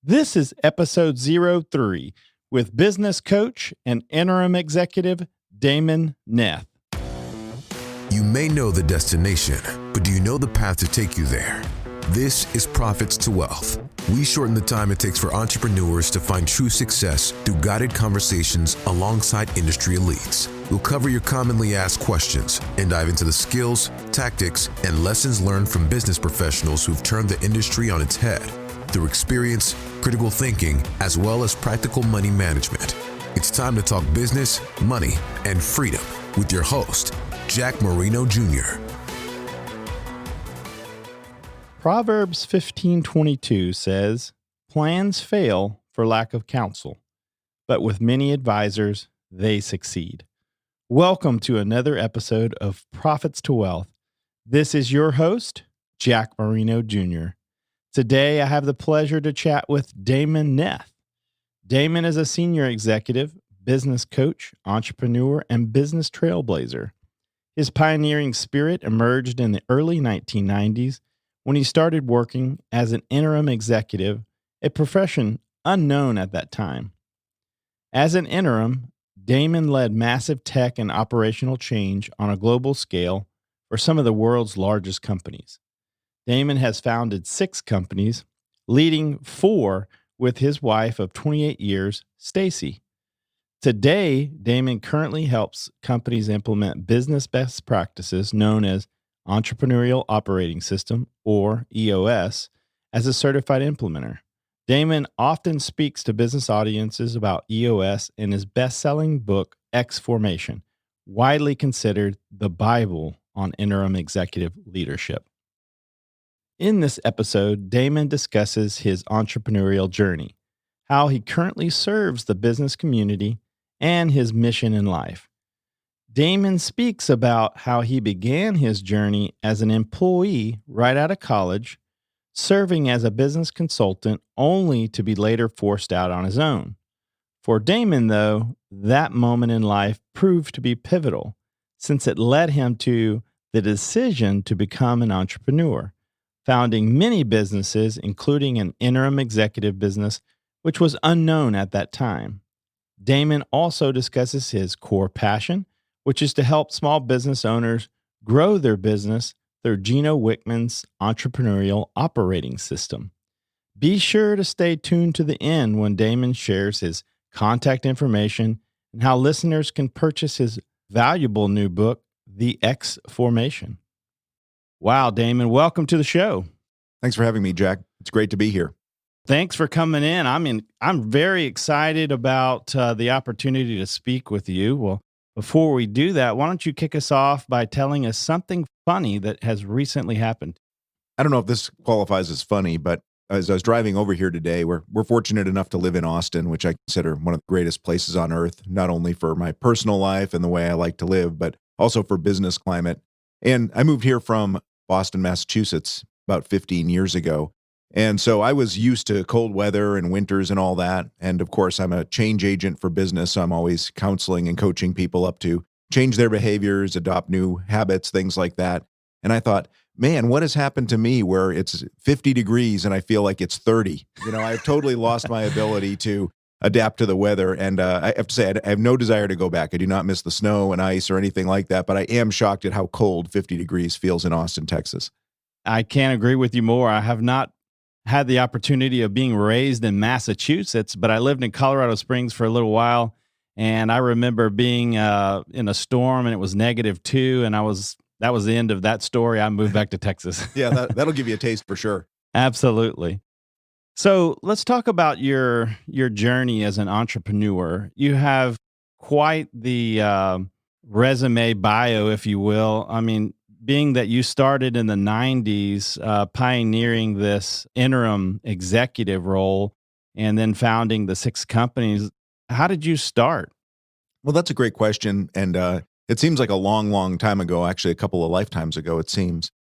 This is episode 03 with business coach and interim executive Damon Neth. You may know the destination, but do you know the path to take you there? This is Profits to Wealth. We shorten the time it takes for entrepreneurs to find true success through guided conversations alongside industry elites. We'll cover your commonly asked questions and dive into the skills, tactics, and lessons learned from business professionals who've turned the industry on its head through experience, critical thinking, as well as practical money management. It's time to talk business, money, and freedom with your host, Jack Marino Jr. Proverbs 15:22 says, "Plans fail for lack of counsel, but with many advisors, they succeed." Welcome to another episode of Profits to Wealth. This is your host, Jack Marino Jr. Today, I have the pleasure to chat with Damon Neth. Damon is a senior executive, business coach, entrepreneur, and business trailblazer. His pioneering spirit emerged in the early 1990s when he started working as an interim executive, a profession unknown at that time. As an interim, Damon led massive tech and operational change on a global scale for some of the world's largest companies. Damon has founded 6 companies, leading 4 with his wife of 28 years, Stacy. Today, Damon currently helps companies implement business best practices known as Entrepreneurial Operating System, or EOS, as a certified implementer. Damon often speaks to business audiences about EOS in his best-selling book, X-Formation, widely considered the Bible on interim executive leadership. In this episode, Damon discusses his entrepreneurial journey, how he currently serves the business community, and his mission in life. Damon speaks about how he began his journey as an employee right out of college, serving as a business consultant only to be later forced out on his own. For Damon, though, that moment in life proved to be pivotal, since it led him to the decision to become an entrepreneur, founding many businesses, including an interim executive business, which was unknown at that time. Damon also discusses his core passion, which is to help small business owners grow their business through Gino Wickman's Entrepreneurial Operating System. Be sure to stay tuned to the end when Damon shares his contact information and how listeners can purchase his valuable new book, The X-Formation. Wow, Damon, welcome to the show. Thanks for having me, Jack. It's great to be here. Thanks for coming in. I'm very excited about the opportunity to speak with you. Well, before we do that, why don't you kick us off by telling us something funny that has recently happened? I don't know if this qualifies as funny, but as I was driving over here today, we're fortunate enough to live in Austin, which I consider one of the greatest places on earth, not only for my personal life and the way I like to live, but also for business climate. And I moved here from Boston, Massachusetts about 15 years ago. And so I was used to cold weather and winters and all that. And of course, I'm a change agent for business. So I'm always counseling and coaching people up to change their behaviors, adopt new habits, things like that. And I thought, man, what has happened to me where it's 50 degrees and I feel like it's 30? I've totally lost my ability to adapt to the weather. And I have to say, I have no desire to go back. I do not miss the snow and ice or anything like that, but I am shocked at how cold 50 degrees feels in Austin, Texas. I can't agree with you more. I have not had the opportunity of being raised in Massachusetts, but I lived in Colorado Springs for a little while. And I remember being in a storm and it was -2. And that was the end of that story. I moved back to Texas. Yeah, that'll give you a taste for sure. Absolutely. So let's talk about your journey as an entrepreneur. You have quite the resume bio, if you will. Being that you started in the 90s, pioneering this interim executive role and then founding the 6 companies, how did you start? Well, that's a great question. And it seems like a long, long time ago, actually a couple of lifetimes ago, it seems.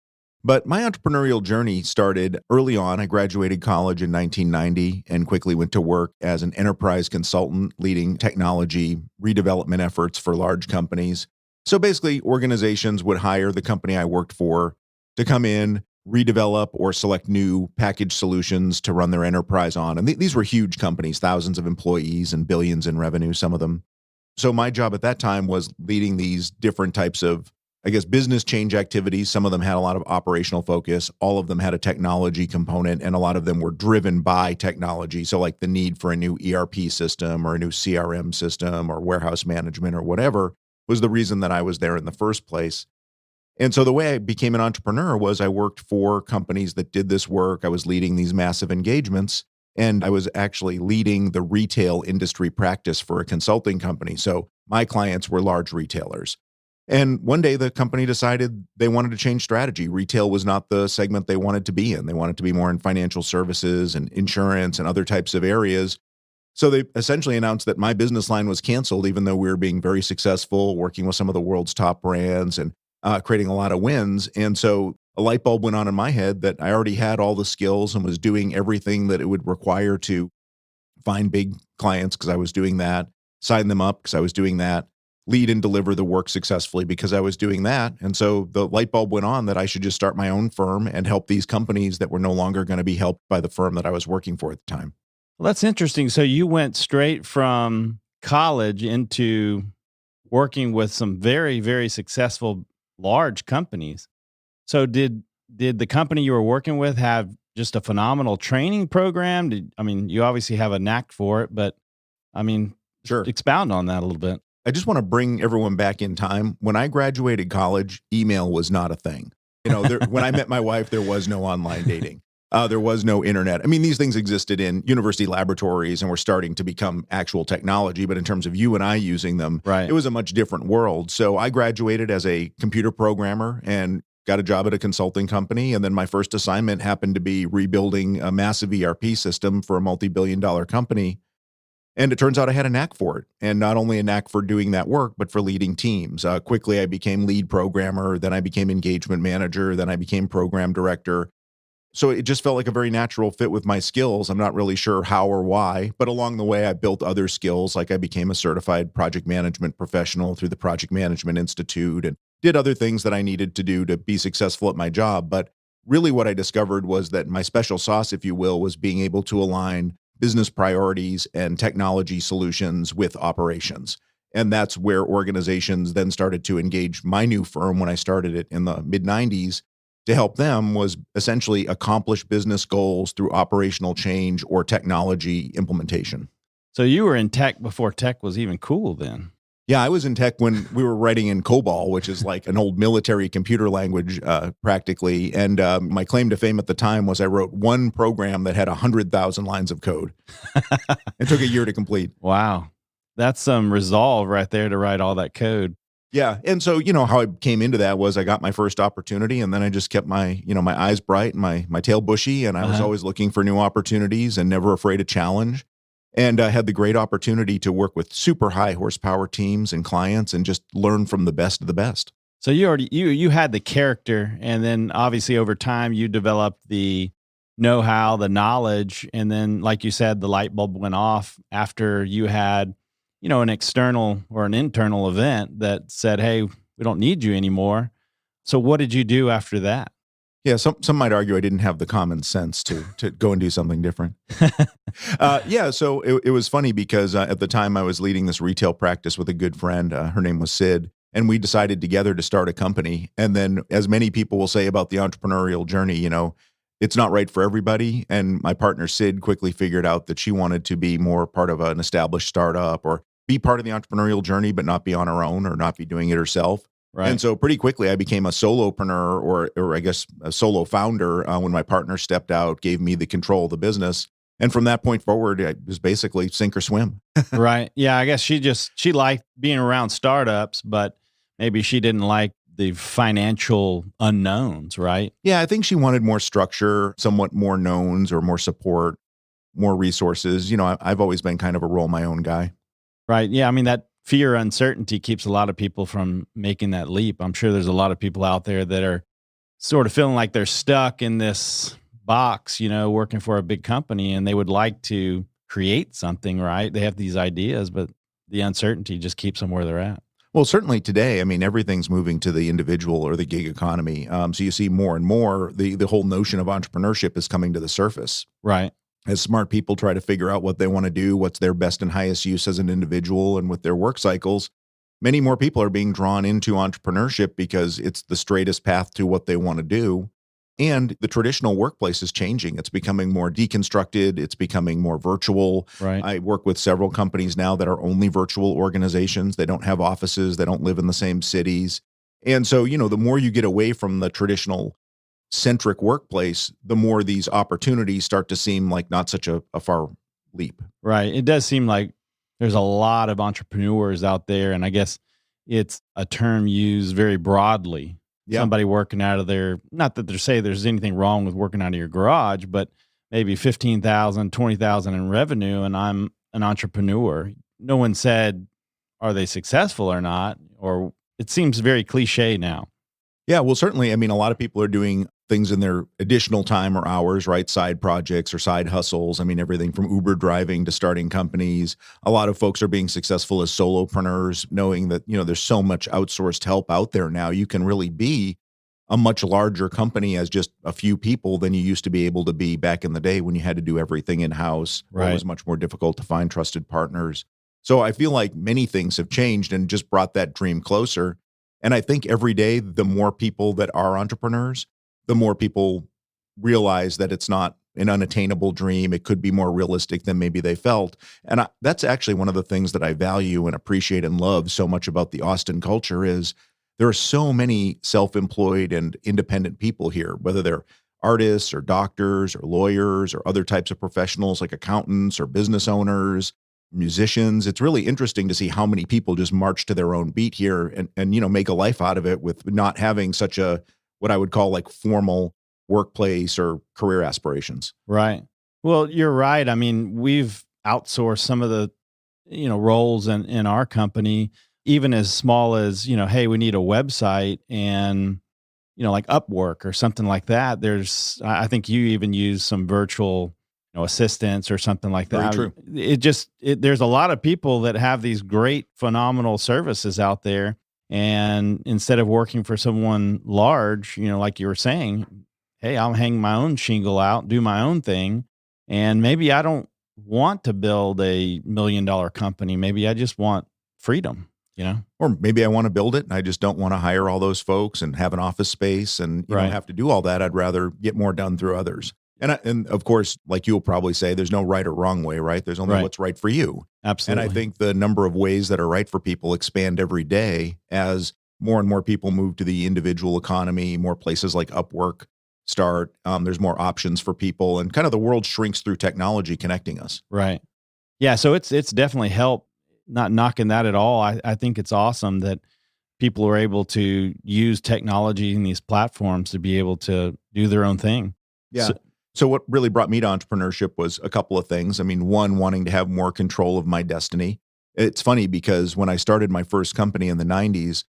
But my entrepreneurial journey started early on. I graduated college in 1990 and quickly went to work as an enterprise consultant leading technology redevelopment efforts for large companies. So basically, organizations would hire the company I worked for to come in, redevelop or select new package solutions to run their enterprise on. And these were huge companies, thousands of employees and billions in revenue, some of them. So my job at that time was leading these different types of, I guess, business change activities. Some of them had a lot of operational focus. All of them had a technology component, and a lot of them were driven by technology. So like the need for a new ERP system or a new CRM system or warehouse management or whatever was the reason that I was there in the first place. And so the way I became an entrepreneur was I worked for companies that did this work. I was leading these massive engagements, and I was actually leading the retail industry practice for a consulting company. So my clients were large retailers. And one day the company decided they wanted to change strategy. Retail was not the segment they wanted to be in. They wanted to be more in financial services and insurance and other types of areas. So they essentially announced that my business line was canceled, even though we were being very successful, working with some of the world's top brands and creating a lot of wins. And so a light bulb went on in my head that I already had all the skills and was doing everything that it would require to find big clients because I was doing that, sign them up because I was doing that, lead and deliver the work successfully because I was doing that. And so the light bulb went on that I should just start my own firm and help these companies that were no longer going to be helped by the firm that I was working for at the time. Well, that's interesting. So you went straight from college into working with some very, very successful large companies. So did the company you were working with have just a phenomenal training program? You obviously have a knack for it, but Sure. Expound on that a little bit. I just want to bring everyone back in time. When I graduated college, email was not a thing. When I met my wife, there was no online dating. There was no internet. These things existed in university laboratories and were starting to become actual technology. But in terms of you and I using them, right, it was a much different world. So I graduated as a computer programmer and got a job at a consulting company. And then my first assignment happened to be rebuilding a massive ERP system for a multi-billion-dollar company. And it turns out I had a knack for it. And not only a knack for doing that work, but for leading teams. Quickly, I became lead programmer. Then I became engagement manager. Then I became program director. So it just felt like a very natural fit with my skills. I'm not really sure how or why, but along the way, I built other skills. Like I became a certified project management professional through the Project Management Institute and did other things that I needed to do to be successful at my job. But really what I discovered was that my special sauce, if you will, was being able to align business priorities and technology solutions with operations. And that's where organizations then started to engage my new firm when I started it in the mid-90s to help them was essentially accomplish business goals through operational change or technology implementation. So you were in tech before tech was even cool then. Yeah, I was in tech when we were writing in COBOL, which is like an old military computer language practically. And my claim to fame at the time was I wrote one program that had 100,000 lines of code. It took a year to complete. Wow. That's some resolve right there to write all that code. Yeah. And so, how I came into that was I got my first opportunity and then I just kept my eyes bright and my tail bushy. And I was always looking for new opportunities and never afraid of challenge. And I had the great opportunity to work with super high horsepower teams and clients and just learn from the best of the best. So you had the character, and then obviously over time you developed the know-how, the knowledge, and then like you said, the light bulb went off after you had, an external or an internal event that said, "Hey, we don't need you anymore." So what did you do after that? Yeah, some might argue I didn't have the common sense to go and do something different. So it was funny because at the time I was leading this retail practice with a good friend. Her name was Sid, and we decided together to start a company. And then, as many people will say about the entrepreneurial journey, it's not right for everybody. And my partner Sid quickly figured out that she wanted to be more part of an established startup or be part of the entrepreneurial journey, but not be on her own or not be doing it herself. Right. And so pretty quickly I became a solopreneur or I guess a solo founder when my partner stepped out, gave me the control of the business. And from that point forward, it was basically sink or swim. Right. Yeah. I guess she liked being around startups, but maybe she didn't like the financial unknowns, right? Yeah. I think she wanted more structure, somewhat more knowns or more support, more resources. I've always been kind of a roll my own guy. Right. Yeah. That fear, uncertainty keeps a lot of people from making that leap. I'm sure there's a lot of people out there that are sort of feeling like they're stuck in this box, working for a big company, and they would like to create something, right? They have these ideas, but the uncertainty just keeps them where they're at. Well, certainly today, I mean, everything's moving to the individual or the gig economy. So you see more and more the whole notion of entrepreneurship is coming to the surface Right. as smart people try to figure out what they want to do, what's their best and highest use as an individual, and with their work cycles. Many more people are being drawn into entrepreneurship because it's the straightest path to what they want to do. And the traditional workplace is changing. It's becoming more deconstructed. It's becoming more virtual. Right. I work with several companies now that are only virtual organizations. They don't have offices. They don't live in the same cities. And so, the more you get away from the traditional centric workplace, the more these opportunities start to seem like not such a far leap. Right. It does seem like there's a lot of entrepreneurs out there, and I guess it's a term used very broadly. Yeah. Somebody working out of their, not that they say there's anything wrong with working out of your garage, but maybe 15,000, 20,000 in revenue, and I'm an entrepreneur. No one said, are they successful or not? Or it seems very cliche now. Yeah, well, certainly. I mean, a lot of people are doing things in their additional time or hours, right? Side projects or side hustles. I mean, everything from Uber driving to starting companies. A lot of folks are being successful as solopreneurs, knowing that, there's so much outsourced help out there now. You can really be a much larger company as just a few people than you used to be able to be back in the day when you had to do everything in-house. Right. It was much more difficult to find trusted partners. So I feel like many things have changed and just brought that dream closer. And I think every day, the more people that are entrepreneurs, the more people realize that it's not an unattainable dream. It could be more realistic than maybe they felt. And that's actually one of the things that I value and appreciate and love so much about the Austin culture is there are so many self-employed and independent people here, whether they're artists or doctors or lawyers or other types of professionals like accountants or business owners, musicians. It's really interesting to see how many people just march to their own beat here and make a life out of it with not having such a, what I would call like formal workplace or career aspirations. Right. Well, you're right. I mean, we've outsourced some of the, roles in our company, even as small as, hey, we need a website and, like Upwork or something like that. I think you even use some virtual assistants or something like that. Very true. There's a lot of people that have these great, phenomenal services out there. And instead of working for someone large, like you were saying, hey, I'll hang my own shingle out, do my own thing. And maybe I don't want to build a $1 million company. Maybe I just want freedom, Or maybe I want to build it and I just don't want to hire all those folks and have an office space and Right. have to do all that. I'd rather get more done through others. And of course, like you'll probably say, there's no right or wrong way, right? There's only Right. what's right for you. Absolutely. And I think the number of ways that are right for people expand every day as more and more people move to the individual economy, more places like Upwork start. There's more options for people and kind of the world shrinks through technology connecting us. Right. Yeah. So it's definitely helped. Not knocking that at all. I think it's awesome that people are able to use technology in these platforms to be able to do their own thing. Yeah. So what really brought me to entrepreneurship was a couple of things. I mean, one, wanting to have more control of my destiny. It's funny because when I started my first company in the 90s,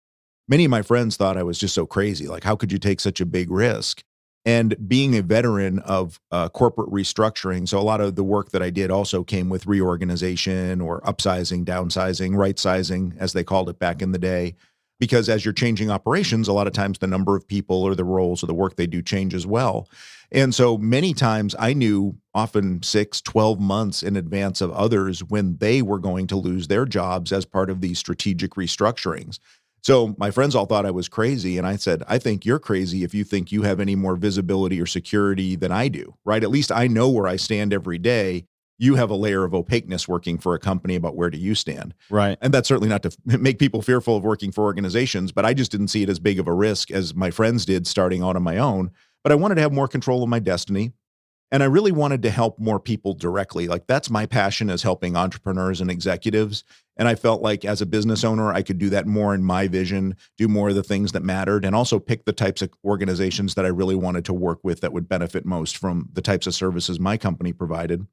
many of my friends thought I was just so crazy. Like, how could you take such a big risk? And being a veteran of corporate restructuring, so a lot of the work that I did also came with reorganization or upsizing, downsizing, right-sizing, as they called it back in the day. Because as you're changing operations, a lot of times the number of people or the roles or the work they do change as well. And so many times I knew often 6, 12 months in advance of others when they were going to lose their jobs as part of these strategic restructurings. So my friends all thought I was crazy. And I said, I think you're crazy if you think you have any more visibility or security than I do, right? At least I know where I stand every day. You have a layer of opaqueness working for a company about where do you stand. Right. And that's certainly not to make people fearful of working for organizations, but I just didn't see it as big of a risk as my friends did starting out on my own. But I wanted to have more control of my destiny. And I really wanted to help more people directly. Like that's my passion, is helping entrepreneurs and executives. And I felt like as a business owner, I could do that more in my vision, do more of the things that mattered, and also pick the types of organizations that I really wanted to work with that would benefit most from the types of services my company provided.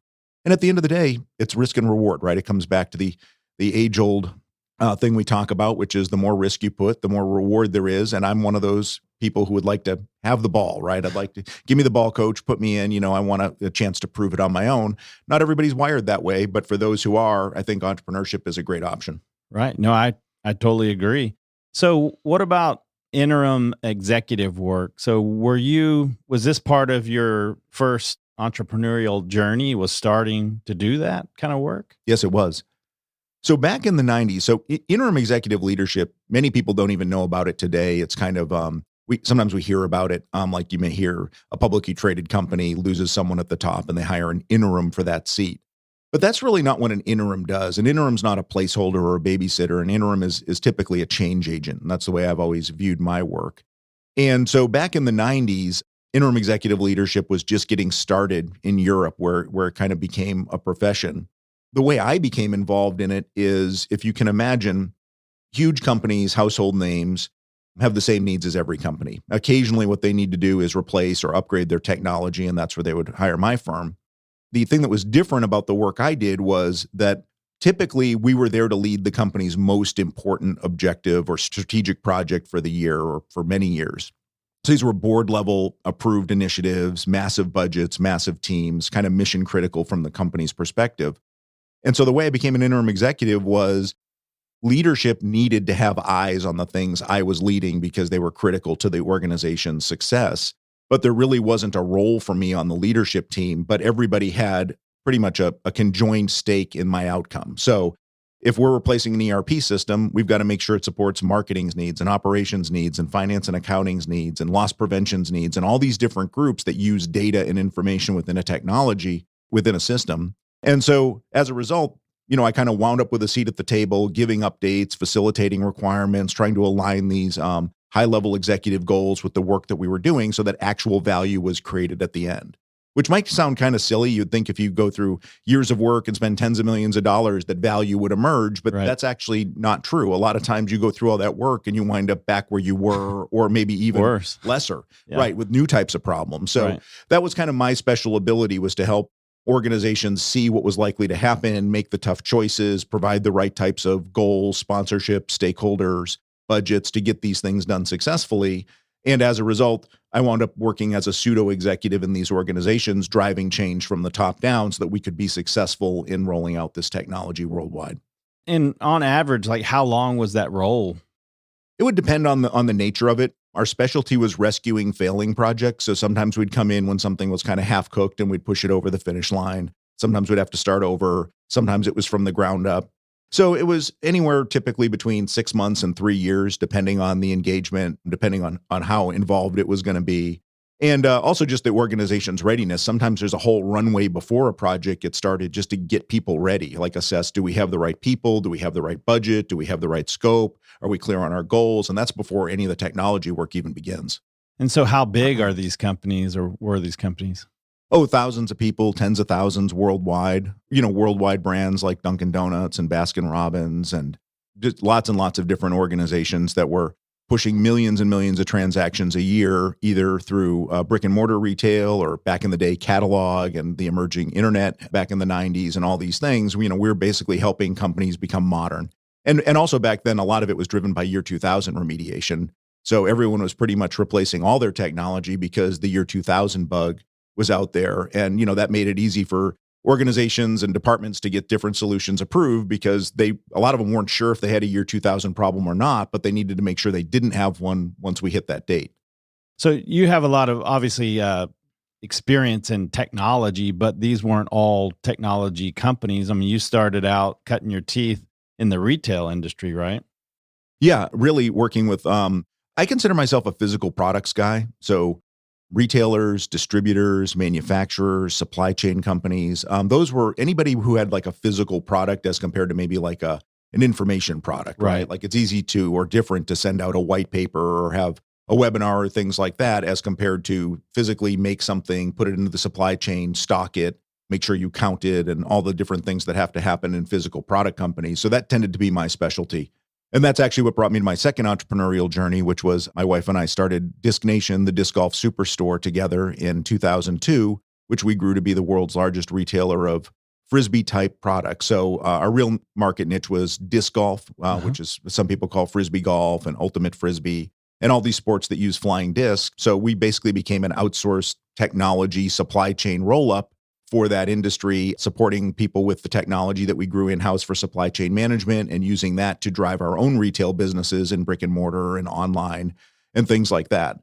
And at the end of the day, it's risk and reward, right? It comes back to the age-old thing we talk about, which is the more risk you put, the more reward there is. And I'm one of those people who would like to have the ball, right? I'd like to give me the ball, coach, put me in, I want a chance to prove it on my own. Not everybody's wired that way, but for those who are, I think entrepreneurship is a great option. Right. No, I I totally agree. So, what about interim executive work? So, was this part of your first entrepreneurial journey? Was starting to do that kind of work? Yes, it was. So back in the 90s, so interim executive leadership, many people don't even know about it today. It's kind of we sometimes we hear about it, like you may hear a publicly traded company loses someone at the top and they hire an interim for that seat. But that's really not what an interim does. An interim's not a placeholder or a babysitter. An interim is typically a change agent, and that's the way I've always viewed my work. And so back in the 90s, interim executive leadership was just getting started in Europe, where it kind of became a profession. The way I became involved in it is, if you can imagine, huge companies, household names, have the same needs as every company. Occasionally, what they need to do is replace or upgrade their technology, and that's where they would hire my firm. The thing that was different about the work I did was that typically we were there to lead the company's most important objective or strategic project for the year or for many years. So these were board level approved initiatives, massive budgets, massive teams, kind of mission critical from the company's perspective. And so the way I became an interim executive was leadership needed to have eyes on the things I was leading because they were critical to the organization's success. But there really wasn't a role for me on the leadership team, but everybody had pretty much a conjoined stake in my outcome. So if we're replacing an ERP system, we've got to make sure it supports marketing's needs and operations needs and finance and accounting's needs and loss prevention's needs and all these different groups that use data and information within a technology, within a system. And so as a result, I kind of wound up with a seat at the table, giving updates, facilitating requirements, trying to align these high-level executive goals with the work that we were doing so that actual value was created at the end, which might sound kind of silly. You'd think if you go through years of work and spend tens of millions of dollars that value would emerge, but That's actually not true. A lot of times you go through all that work and you wind up back where you were or maybe even worse, lesser, right, with new types of problems. So that was kind of my special ability, was to help organizations see what was likely to happen, make the tough choices, provide the right types of goals, sponsorship, stakeholders, budgets to get these things done successfully. And as a result, I wound up working as a pseudo executive in these organizations, driving change from the top down so that we could be successful in rolling out this technology worldwide. And on average, like, how long was that role? It would depend on the nature of it. Our specialty was rescuing failing projects. So sometimes we'd come in when something was kind of half cooked and we'd push it over the finish line. Sometimes we'd have to start over. Sometimes it was from the ground up. So it was anywhere typically between 6 months and 3 years, depending on the engagement, depending on how involved it was going to be. And also just the organization's readiness. Sometimes there's a whole runway before a project gets started just to get people ready, like assess, do we have the right people? Do we have the right budget? Do we have the right scope? Are we clear on our goals? And that's before any of the technology work even begins. And so how big are these companies, or were these companies? Oh, thousands of people, tens of thousands worldwide, worldwide brands like Dunkin' Donuts and Baskin Robbins, and just lots and lots of different organizations that were pushing millions and millions of transactions a year, either through brick and mortar retail or back in the day catalog and the emerging internet back in the 90s and all these things. We're basically helping companies become modern. And also back then, a lot of it was driven by year 2000 remediation. So everyone was pretty much replacing all their technology because the year 2000 bug was out there. And, that made it easy for organizations and departments to get different solutions approved because a lot of them weren't sure if they had a year 2000 problem or not, but they needed to make sure they didn't have one once we hit that date. So you have a lot of, obviously, experience in technology, but these weren't all technology companies. I mean, you started out cutting your teeth in the retail industry, right? Yeah, really working with, I consider myself a physical products guy. So retailers, distributors, manufacturers, supply chain companies. Those were anybody who had like a physical product as compared to maybe like an information product, right? Like it's easy to, or different to send out a white paper or have a webinar or things like that as compared to physically make something, put it into the supply chain, stock it, make sure you count it, and all the different things that have to happen in physical product companies. So that tended to be my specialty. And that's actually what brought me to my second entrepreneurial journey, which was my wife and I started Disc Nation, the disc golf superstore, together in 2002, which we grew to be the world's largest retailer of Frisbee type products. So our real market niche was disc golf, which is some people call Frisbee golf and ultimate Frisbee, and all these sports that use flying discs. So we basically became an outsourced technology supply chain roll-up for that industry, supporting people with the technology that we grew in-house for supply chain management and using that to drive our own retail businesses in brick and mortar and online and things like that.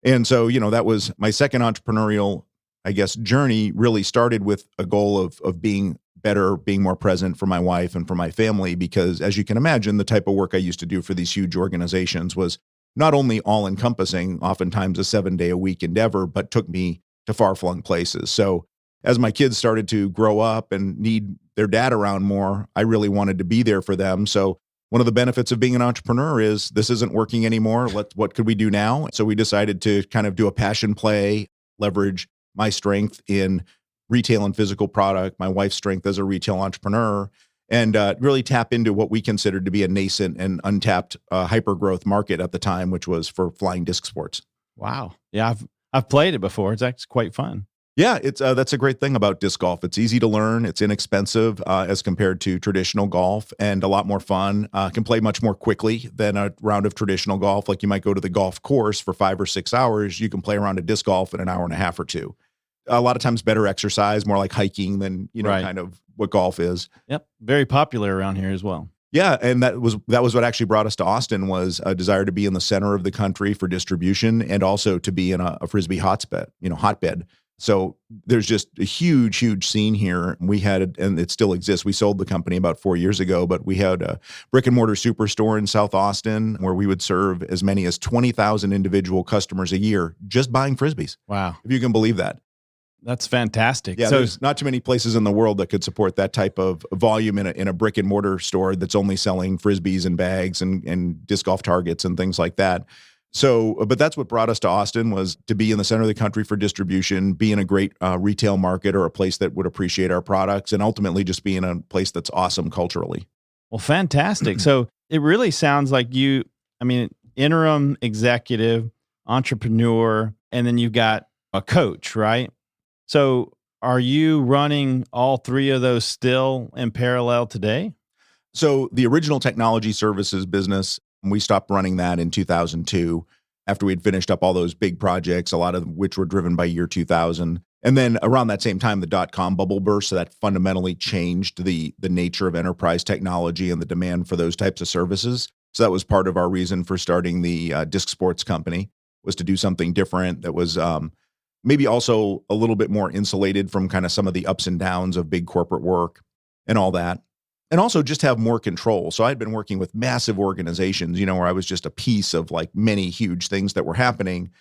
And so, that was my second entrepreneurial, I guess, journey. Really started with a goal of being better, being more present for my wife and for my family, because as you can imagine, the type of work I used to do for these huge organizations was not only all encompassing, oftentimes a 7-day-a-week endeavor, but took me to far-flung places. So as my kids started to grow up and need their dad around more, I really wanted to be there for them. So one of the benefits of being an entrepreneur is this isn't working anymore. What could we do now? So we decided to kind of do a passion play, leverage my strength in retail and physical product, my wife's strength as a retail entrepreneur, and really tap into what we considered to be a nascent and untapped hyper-growth market at the time, which was for flying disc sports. Wow. Yeah, I've played it before. It's actually quite fun. Yeah, it's that's a great thing about disc golf. It's easy to learn. It's inexpensive as compared to traditional golf, and a lot more fun. Can play much more quickly than a round of traditional golf. Like you might go to the golf course for 5 or 6 hours. You can play a round of disc golf in an hour and a half or two. A lot of times better exercise, more like hiking than Right. kind of what golf is. Yep. Very popular around here as well. Yeah, and that was what actually brought us to Austin, was a desire to be in the center of the country for distribution, and also to be in a Frisbee hotbed. So there's just a huge, huge scene here. We had, and it still exists. We sold the company about 4 years ago, but we had a brick and mortar superstore in South Austin where we would serve as many as 20,000 individual customers a year just buying Frisbees. Wow. If you can believe that. That's fantastic. Yeah, So there's not too many places in the world that could support that type of volume in a brick and mortar store that's only selling Frisbees and bags and disc golf targets and things like that. So, but that's what brought us to Austin, was to be in the center of the country for distribution, be in a great retail market or a place that would appreciate our products, and ultimately just be in a place that's awesome culturally. Well, fantastic. So it really sounds like interim executive, entrepreneur, and then you've got a coach, right? So are you running all three of those still in parallel today? So the original technology services business, we stopped running that in 2002 after we'd finished up all those big projects, a lot of which were driven by year 2000. And then around that same time, the dot-com bubble burst. So that fundamentally changed the nature of enterprise technology and the demand for those types of services. So that was part of our reason for starting the disc sports company, was to do something different that was maybe also a little bit more insulated from kind of some of the ups and downs of big corporate work and all that. And also just have more control. So I'd been working with massive organizations, where I was just a piece of like many huge things that were happening.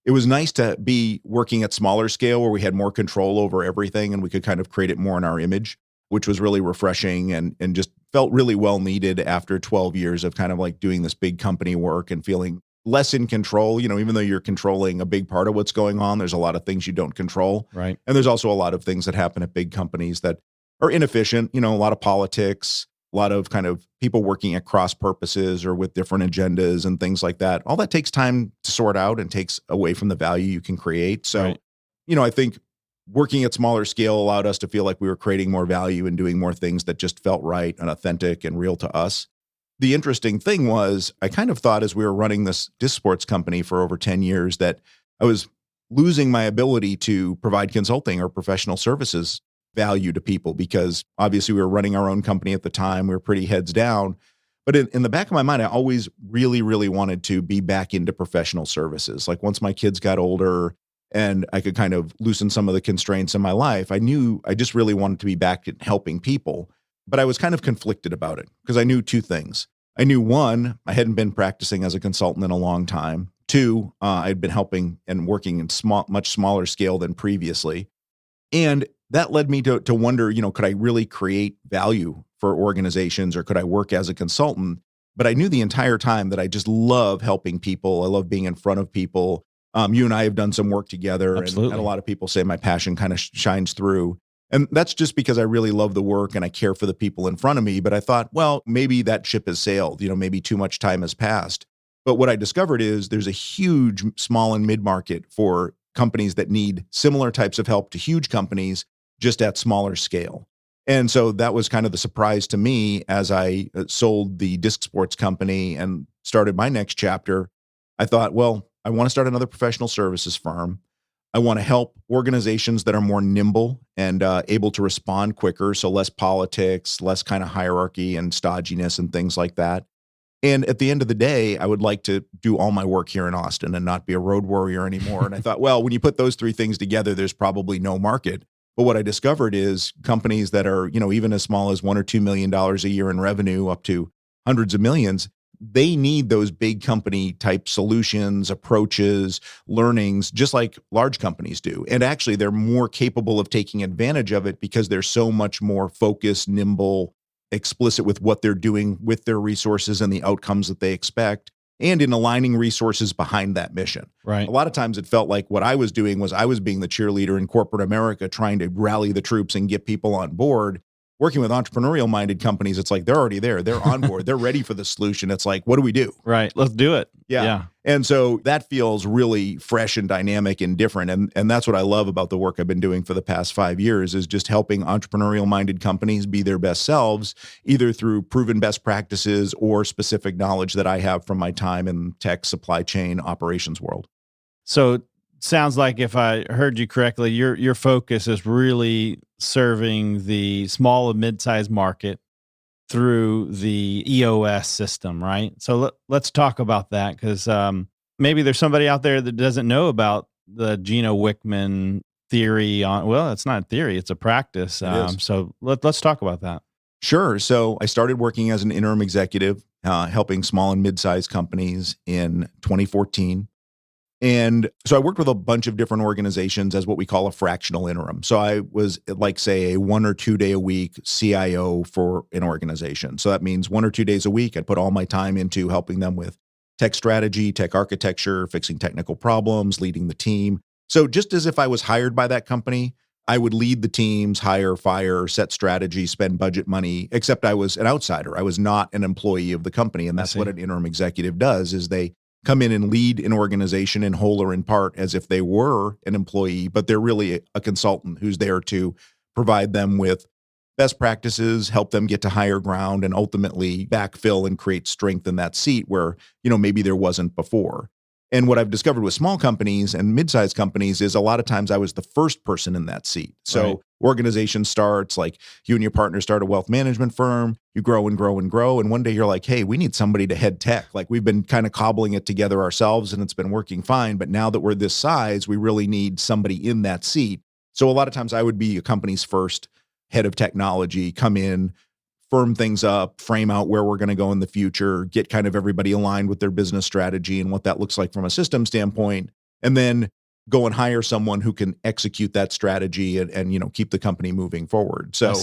It was nice to be working at smaller scale where we had more control over everything and we could kind of create it more in our image, which was really refreshing and just felt really well needed after 12 years of kind of like doing this big company work and feeling less in control. Even though you're controlling a big part of what's going on, there's a lot of things you don't control. Right. And there's also a lot of things that happen at big companies that are inefficient, a lot of politics, a lot of kind of people working at cross purposes or with different agendas and things like that. All that takes time to sort out and takes away from the value you can create. So, Right. I think working at smaller scale allowed us to feel like we were creating more value and doing more things that just felt right and authentic and real to us. The interesting thing was, I kind of thought as we were running this disc sports company for over 10 years that I was losing my ability to provide consulting or professional services value to people, because obviously we were running our own company at the time. We were pretty heads down. But in the back of my mind, I always really, really wanted to be back into professional services. Like once my kids got older and I could kind of loosen some of the constraints in my life, I knew I just really wanted to be back at helping people. But I was kind of conflicted about it because I knew two things. I knew, one, I hadn't been practicing as a consultant in a long time. Two, I'd been helping and working in much smaller scale than previously. And that led me to wonder, could I really create value for organizations, or could I work as a consultant? But I knew the entire time that I just love helping people. I love being in front of people. You and I have done some work together. Absolutely. And a lot of people say my passion kind of shines through. And that's just because I really love the work and I care for the people in front of me. But I thought, well, maybe that ship has sailed, maybe too much time has passed. But what I discovered is there's a huge small and mid-market for companies that need similar types of help to huge companies, just at smaller scale. And so that was kind of the surprise to me as I sold the disc sports company and started my next chapter. I thought, well, I want to start another professional services firm. I want to help organizations that are more nimble and able to respond quicker. So less politics, less kind of hierarchy and stodginess and things like that. And at the end of the day, I would like to do all my work here in Austin and not be a road warrior anymore. And I thought, well, when you put those three things together, there's probably no market. But what I discovered is companies that are, even as small as $1 or $2 million a year in revenue up to hundreds of millions, they need those big company type solutions, approaches, learnings, just like large companies do. And actually, they're more capable of taking advantage of it because they're so much more focused, nimble, explicit with what they're doing with their resources and the outcomes that they expect, and in aligning resources behind that mission. Right. A lot of times it felt like what I was doing was I was being the cheerleader in corporate America, trying to rally the troops and get people on board. Working with entrepreneurial minded companies, it's like they're already there. They're on board. They're ready for the solution. It's like, what do we do? Right. Let's do it. Yeah. And so that feels really fresh and dynamic and different. And that's what I love about the work I've been doing for the past 5 years is just helping entrepreneurial minded companies be their best selves, either through proven best practices or specific knowledge that I have from my time in tech, supply chain, operations world. So sounds like, if I heard you correctly, your focus is really serving the small and mid-sized market through the EOS system, right? So let's talk about that, because maybe there's somebody out there that doesn't know about the Gino Wickman theory well, it's not a theory, it's a practice. So let's talk about that. Sure. So I started working as an interim executive, helping small and mid-sized companies in 2014. And so I worked with a bunch of different organizations as what we call a fractional interim. So I was like, say, a 1 or 2 day a week CIO for an organization. So that means 1 or 2 days a week, I'd put all my time into helping them with tech strategy, tech architecture, fixing technical problems, leading the team. So just as if I was hired by that company, I would lead the teams, hire, fire, set strategy, spend budget money, except I was an outsider. I was not an employee of the company. And that's what an interim executive does, is they come in and lead an organization in whole or in part as if they were an employee, but they're really a consultant who's there to provide them with best practices, help them get to higher ground, and ultimately backfill and create strength in that seat where, maybe there wasn't before. And what I've discovered with small companies and mid-sized companies is a lot of times I was the first person in that seat. So organization starts, like you and your partner start a wealth management firm, you grow and grow and grow. And one day you're like, hey, we need somebody to head tech. Like we've been kind of cobbling it together ourselves and it's been working fine. But now that we're this size, we really need somebody in that seat. So a lot of times I would be a company's first head of technology, come in, firm things up, frame out where we're going to go in the future, get kind of everybody aligned with their business strategy and what that looks like from a system standpoint, and then go and hire someone who can execute that strategy and keep the company moving forward. So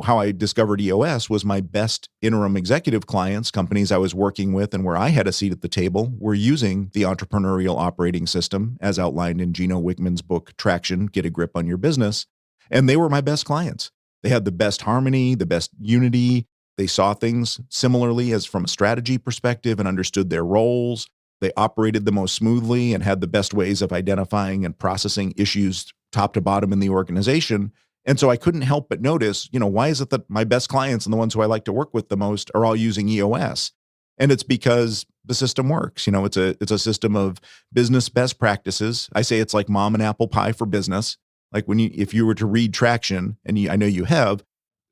how I discovered EOS was my best interim executive clients, companies I was working with and where I had a seat at the table, were using the entrepreneurial operating system as outlined in Gino Wickman's book, Traction, Get a Grip on Your Business. And they were my best clients. They had the best harmony, the best unity. They saw things similarly as from a strategy perspective and understood their roles. They operated the most smoothly and had the best ways of identifying and processing issues top to bottom in the organization. And so I couldn't help but notice, why is it that my best clients and the ones who I like to work with the most are all using EOS? And it's because the system works. It's a system of business best practices. I say it's like mom and apple pie for business. Like if you were to read Traction, and I know you have,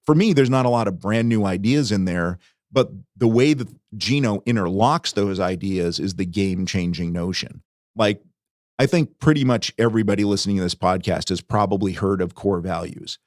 for me, there's not a lot of brand new ideas in there, but the way that Gino interlocks those ideas is the game-changing notion. Like, I think pretty much everybody listening to this podcast has probably heard of core values.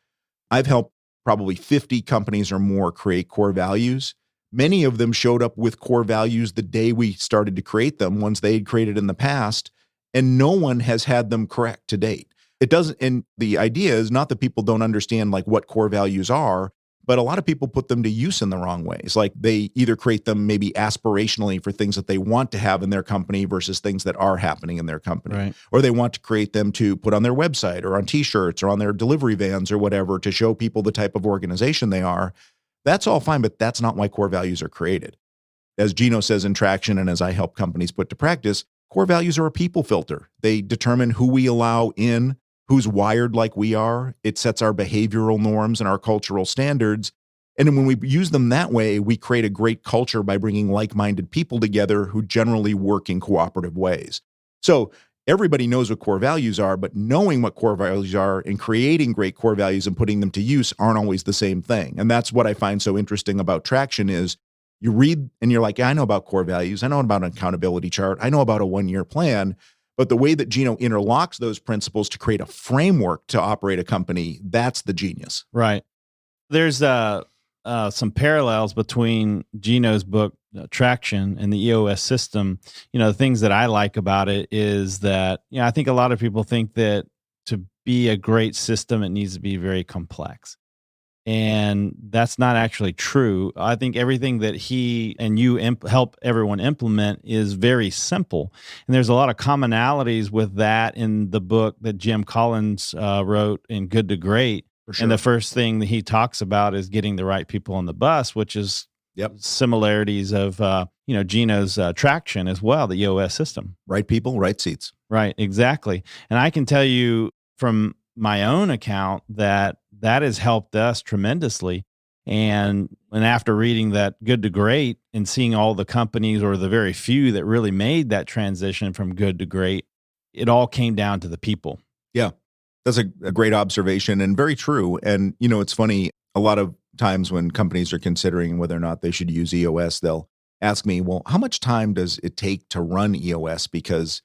I've helped probably 50 companies or more create core values. Many of them showed up with core values the day we started to create them, ones they had created in the past, and no one has had them correct to date. It doesn't, and the idea is not that people don't understand like what core values are, but a lot of people put them to use in the wrong ways. Like they either create them maybe aspirationally for things that they want to have in their company versus things that are happening in their company. Right. Or they want to create them to put on their website or on t-shirts or on their delivery vans or whatever to show people the type of organization they are. That's all fine, but that's not why core values are created. As Gino says in Traction, and as I help companies put to practice, core values are a people filter. They determine who we allow in, who's wired like we are. It sets our behavioral norms and our cultural standards. And then when we use them that way, we create a great culture by bringing like-minded people together who generally work in cooperative ways. So everybody knows what core values are, but knowing what core values are and creating great core values and putting them to use aren't always the same thing. And that's what I find so interesting about Traction is you read and you're like, yeah, I know about core values. I know about an accountability chart. I know about a 1-year plan. But the way that Gino interlocks those principles to create a framework to operate a company, that's the genius. Right. There's some parallels between Gino's book, Traction, and the EOS system. The things that I like about it is that, I think a lot of people think that to be a great system, it needs to be very complex. And that's not actually true. I think everything that he and you help everyone implement is very simple. And there's a lot of commonalities with that in the book that Jim Collins wrote in Good to Great. For sure. And the first thing that he talks about is getting the right people on the bus, which is similarities of Gino's Traction as well, the EOS system. Right people, right seats. Right, exactly. And I can tell you from my own account that has helped us tremendously. And after reading that Good to Great and seeing all the companies or the very few that really made that transition from good to great, it all came down to the people. Yeah. That's a great observation and very true. And, it's funny, a lot of times when companies are considering whether or not they should use EOS, they'll ask me, well, how much time does it take to run EOS? Because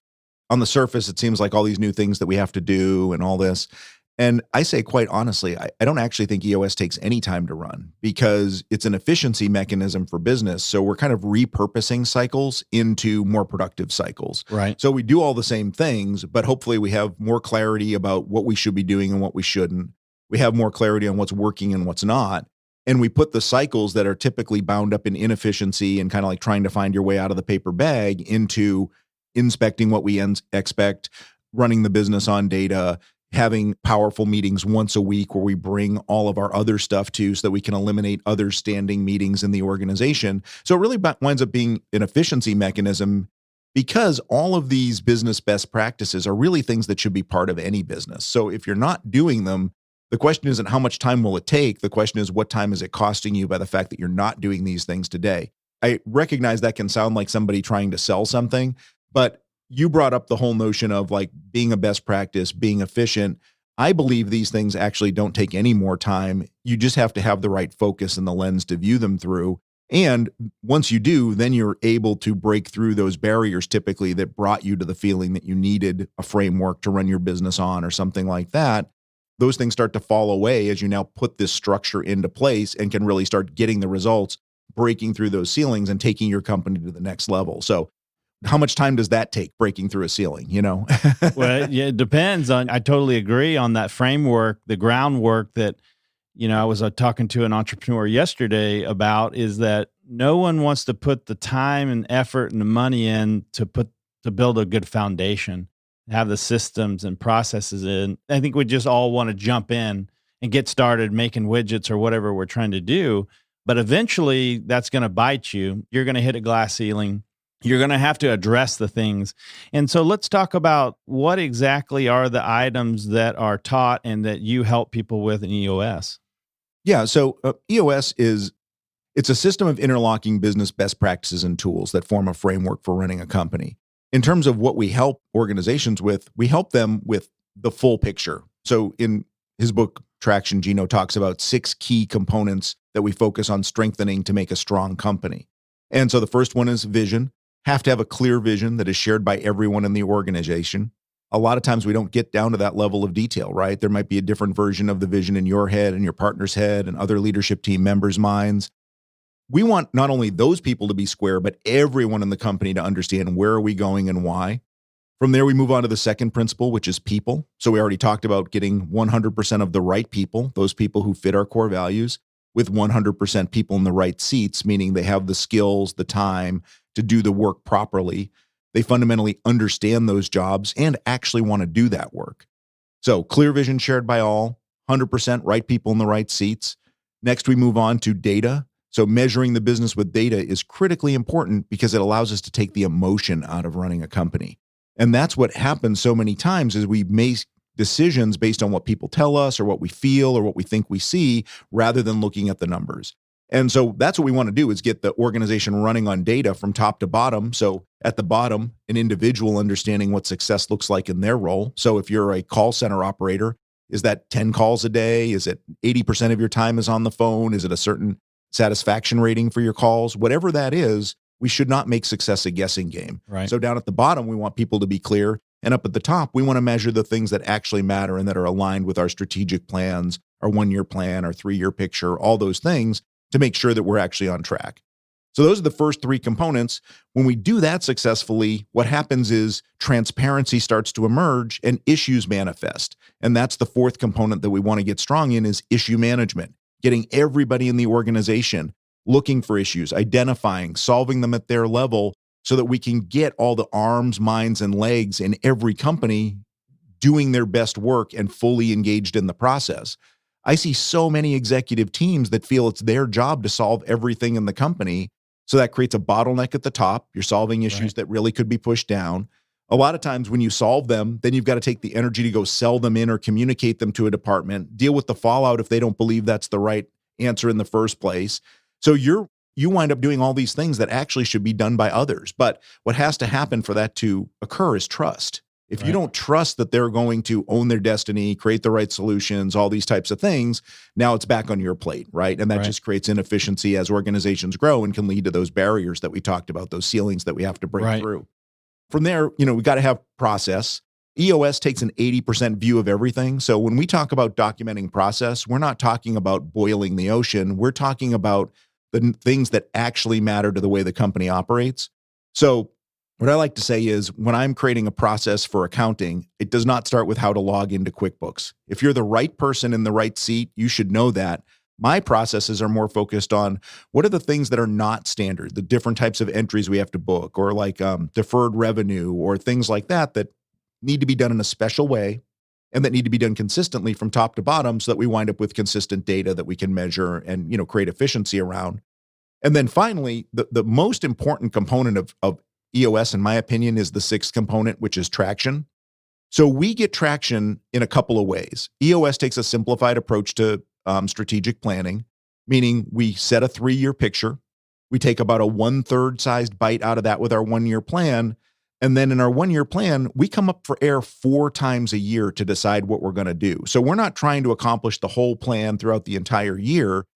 on the surface, it seems like all these new things that we have to do and all this. And I say, quite honestly, I don't actually think EOS takes any time to run because it's an efficiency mechanism for business. So we're kind of repurposing cycles into more productive cycles. Right. So we do all the same things, but hopefully we have more clarity about what we should be doing and what we shouldn't. We have more clarity on what's working and what's not. And we put the cycles that are typically bound up in inefficiency and kind of like trying to find your way out of the paper bag into inspecting what we expect, running the business on data, having powerful meetings once a week where we bring all of our other stuff to so that we can eliminate other standing meetings in the organization. So it really winds up being an efficiency mechanism because all of these business best practices are really things that should be part of any business. So if you're not doing them, the question isn't how much time will it take? The question is what time is it costing you by the fact that you're not doing these things today? I recognize that can sound like somebody trying to sell something, but you brought up the whole notion of like being a best practice, being efficient. I believe these things actually don't take any more time. You just have to have the right focus and the lens to view them through. And once you do, then you're able to break through those barriers typically that brought you to the feeling that you needed a framework to run your business on or something like that. Those things start to fall away as you now put this structure into place and can really start getting the results, breaking through those ceilings and taking your company to the next level. So how much time does that take, breaking through a ceiling, Well, yeah, it depends on, I totally agree on that framework, the groundwork that, I was talking to an entrepreneur yesterday about is that no one wants to put the time and effort and the money in to build a good foundation, have the systems and processes in. I think we just all want to jump in and get started making widgets or whatever we're trying to do. But eventually that's going to bite you. You're going to hit a glass ceiling. You're going to have to address the things. And so let's talk about what exactly are the items that are taught and that you help people with in EOS. Yeah. So EOS it's a system of interlocking business best practices and tools that form a framework for running a company. In terms of what we help organizations with, we help them with the full picture. So in his book, Traction, Gino talks about 6 key components that we focus on strengthening to make a strong company. And so the first one is vision. Have to have a clear vision that is shared by everyone in the organization. A lot of times we don't get down to that level of detail, right? There might be a different version of the vision in your head and your partner's head and other leadership team members' minds. We want not only those people to be square, but everyone in the company to understand where are we going and why. From there, we move on to the second principle, which is people. So we already talked about getting 100% of the right people, those people who fit our core values, with 100% people in the right seats, meaning they have the skills, the time to do the work properly. They fundamentally understand those jobs and actually want to do that work. So clear vision shared by all, 100% right people in the right seats. Next, we move on to data. So measuring the business with data is critically important because it allows us to take the emotion out of running a company. And that's what happens so many times is we make decisions based on what people tell us or what we feel or what we think we see rather than looking at the numbers. And so that's what we want to do, is get the organization running on data from top to bottom. So at the bottom, an individual understanding what success looks like in their role. So if you're a call center operator, is that 10 calls a day? Is it 80% of your time is on the phone? Is it a certain satisfaction rating for your calls? Whatever that is, we should not make success a guessing game. Right. So down at the bottom, we want people to be clear. And up at the top, we want to measure the things that actually matter and that are aligned with our strategic plans, our 1-year plan, our 3-year picture, all those things, to make sure that we're actually on track. So those are the first 3 components. When we do that successfully, what happens is transparency starts to emerge and issues manifest. And that's the 4th component that we want to get strong in, is issue management, getting everybody in the organization looking for issues, identifying, solving them at their level, so that we can get all the arms, minds, and legs in every company doing their best work and fully engaged in the process. I see so many executive teams that feel it's their job to solve everything in the company. So that creates a bottleneck at the top. You're solving issues that really could be pushed down. A lot of times when you solve them, then you've got to take the energy to go sell them in or communicate them to a department, deal with the fallout if they don't believe that's the right answer in the first place. So you wind up doing all these things that actually should be done by others. But what has to happen for that to occur is trust. If you don't trust that they're going to own their destiny, create the right solutions, all these types of things, now it's back on your plate, right? And that just creates inefficiency as organizations grow and can lead to those barriers that we talked about, those ceilings that we have to break through. From there, we got to have process. EOS takes an 80% view of everything. So when we talk about documenting process, we're not talking about boiling the ocean. We're talking about the things that actually matter to the way the company operates. So what I like to say is, when I'm creating a process for accounting, it does not start with how to log into QuickBooks. If you're the right person in the right seat, you should know that. My processes are more focused on what are the things that are not standard, the different types of entries we have to book, or like deferred revenue or things like that that need to be done in a special way and that need to be done consistently from top to bottom, so that we wind up with consistent data that we can measure and create efficiency around. And then finally, the most important component of EOS, in my opinion, is the 6th component, which is traction. So we get traction in a couple of ways. EOS takes a simplified approach to strategic planning, meaning we set a 3-year picture. We take about a 1/3 sized bite out of that with our 1-year plan. And then in our 1-year plan, we come up for air 4 times a year to decide what we're going to do. So we're not trying to accomplish the whole plan throughout the entire year.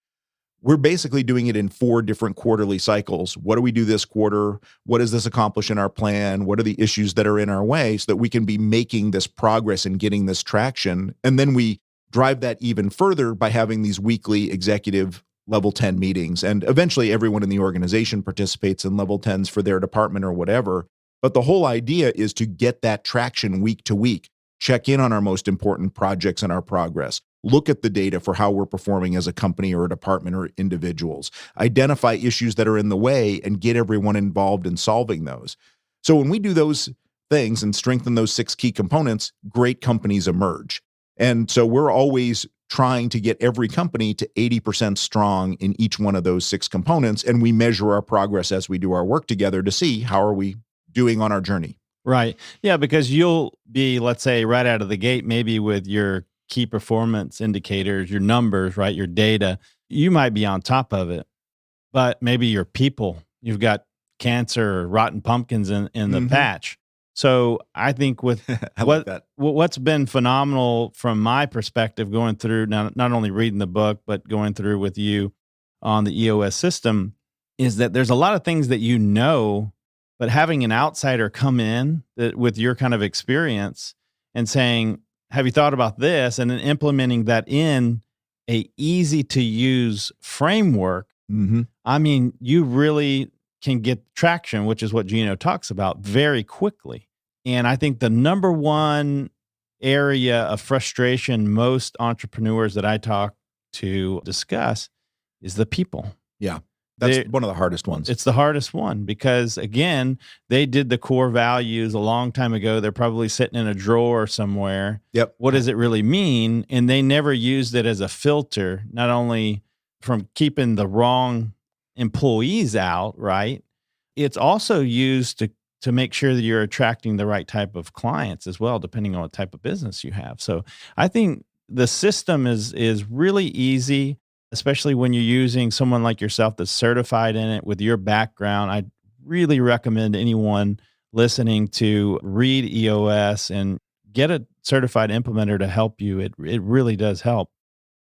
We're basically doing it in 4 different quarterly cycles. What do we do this quarter? What does this accomplish in our plan? What are the issues that are in our way, so that we can be making this progress and getting this traction? And then we drive that even further by having these weekly executive level 10 meetings. And eventually everyone in the organization participates in level 10s for their department or whatever. But the whole idea is to get that traction week to week, check in on our most important projects and our progress. Look at the data for how we're performing as a company or a department or individuals. Identify issues that are in the way and get everyone involved in solving those. So when we do those things and strengthen those 6 key components, great companies emerge. And so we're always trying to get every company to 80% strong in each one of those 6 components. And we measure our progress as we do our work together to see how are we doing on our journey. Right. Yeah, because you'll be, let's say, right out of the gate, maybe with your key performance indicators, your numbers, right, your data, you might be on top of it, but maybe your people, you've got cancer or rotten pumpkins in the patch. So I think with what's been phenomenal from my perspective, going through not only reading the book, but going through with you on the EOS system, is that there's a lot of things that but having an outsider come in with your kind of experience and saying, have you thought about this? And then implementing that in a easy to use framework. I mean, you really can get traction, which is what Gino talks about, very quickly. And I think the number one area of frustration most entrepreneurs that I talk to discuss is the people. Yeah. That's one of the hardest ones. It's the hardest one because, again, they did the core values a long time ago. They're probably sitting in a drawer somewhere. Yep. What does it really mean? And they never used it as a filter, not only from keeping the wrong employees out, right? It's also used to make sure that you're attracting the right type of clients as well, depending on what type of business you have. So I think the system is really easy. especially when you're using someone like yourself that's certified in it with your background. I really recommend anyone listening to read EOS and get a certified implementer to help you. It really does help.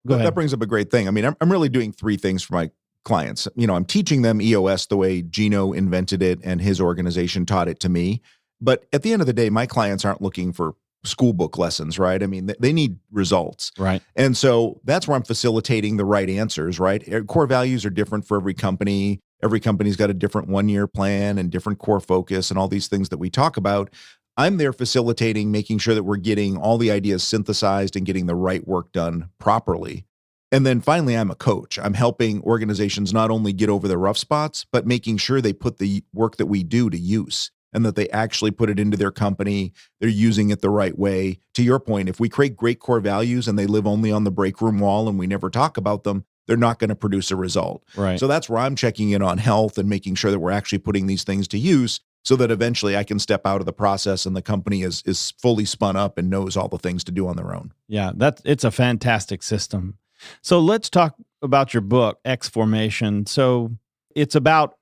Go That ahead. brings up a great thing. I mean, I'm really doing three things for my clients. I'm teaching them EOS the way Gino invented it and his organization taught it to me. But at the end of the day, my clients aren't looking for school book lessons, right? I mean, they need results. Right. And so that's where I'm facilitating the right answers, right? Core values are different for every company. Every company's got a different 1-year plan and different core focus and all these things that we talk about. I'm there facilitating, making sure that we're getting all the ideas synthesized and getting the right work done properly. And then finally, I'm a coach. I'm helping organizations not only get over the rough spots, but making sure they put the work that we do to use and that they actually put it into their company. They're using it the right way. To your point, if we create great core values and they live only on the break room wall and we never talk about them, they're not going to produce a result. Right. So that's where I'm checking in on health and making sure that we're actually putting these things to use so that eventually I can step out of the process and the company is fully spun up and knows all the things to do on their own. Yeah, it's a fantastic system. So let's talk about your book, X Formation. So it's about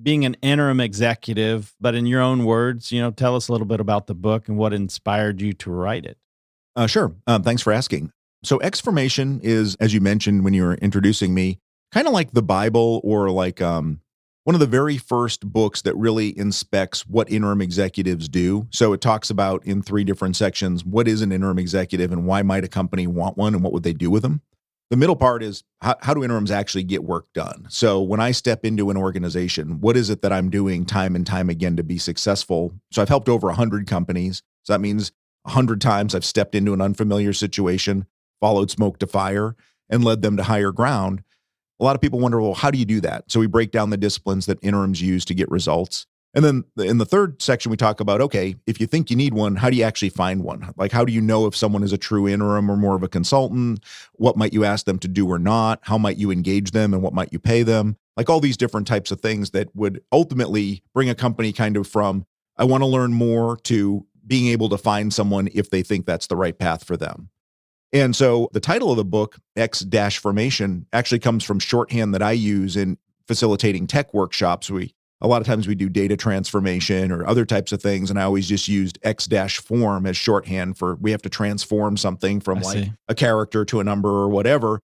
being an interim executive, but in your own words, tell us a little bit about the book and what inspired you to write it. Sure. Thanks for asking. So X Formation is, as you mentioned when you were introducing me, kind of like the Bible or like one of the very first books that really inspects what interim executives do. So it talks about in 3 different sections, what is an interim executive and why might a company want one and what would they do with them? The middle part is how do interims actually get work done? So when I step into an organization, what is it that I'm doing time and time again to be successful? So I've helped over 100 companies. So that means 100 times I've stepped into an unfamiliar situation, followed smoke to fire, and led them to higher ground. A lot of people wonder, well, how do you do that? So we break down the disciplines that interims use to get results. And then in the third section, we talk about, okay, if you think you need one, how do you actually find one? Like, how do you know if someone is a true interim or more of a consultant? What might you ask them to do or not? How might you engage them and what might you pay them? Like all these different types of things that would ultimately bring a company kind of from, I want to learn more to being able to find someone if they think that's the right path for them. And so the title of the book, X-Formation, actually comes from shorthand that I use in facilitating tech workshops. A lot of times we do data transformation or other types of things, and I always just used X-form as shorthand for we have to transform something from a character to a number or whatever.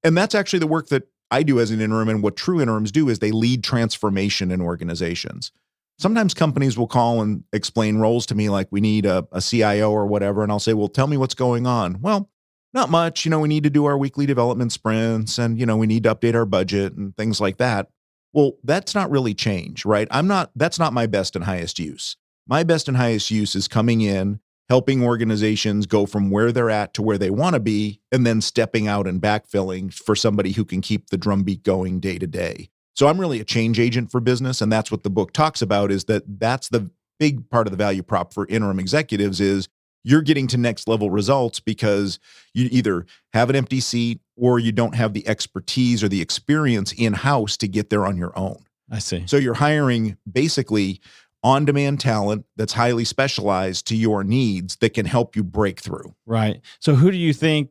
And that's actually the work that I do as an interim, and what true interims do is they lead transformation in organizations. Sometimes companies will call and explain roles to me like we need a CIO or whatever, and I'll say, well, tell me what's going on. Well, not much. We need to do our weekly development sprints and, we need to update our budget and things like that. Well, that's not really change, right? That's not my best and highest use. My best and highest use is coming in, helping organizations go from where they're at to where they want to be, and then stepping out and backfilling for somebody who can keep the drumbeat going day to day. So I'm really a change agent for business. And that's what the book talks about, is that's the big part of the value prop for interim executives is you're getting to next level results because you either have an empty seat or you don't have the expertise or the experience in-house to get there on your own. I see. So you're hiring basically on-demand talent that's highly specialized to your needs that can help you break through. Right. So who do you think,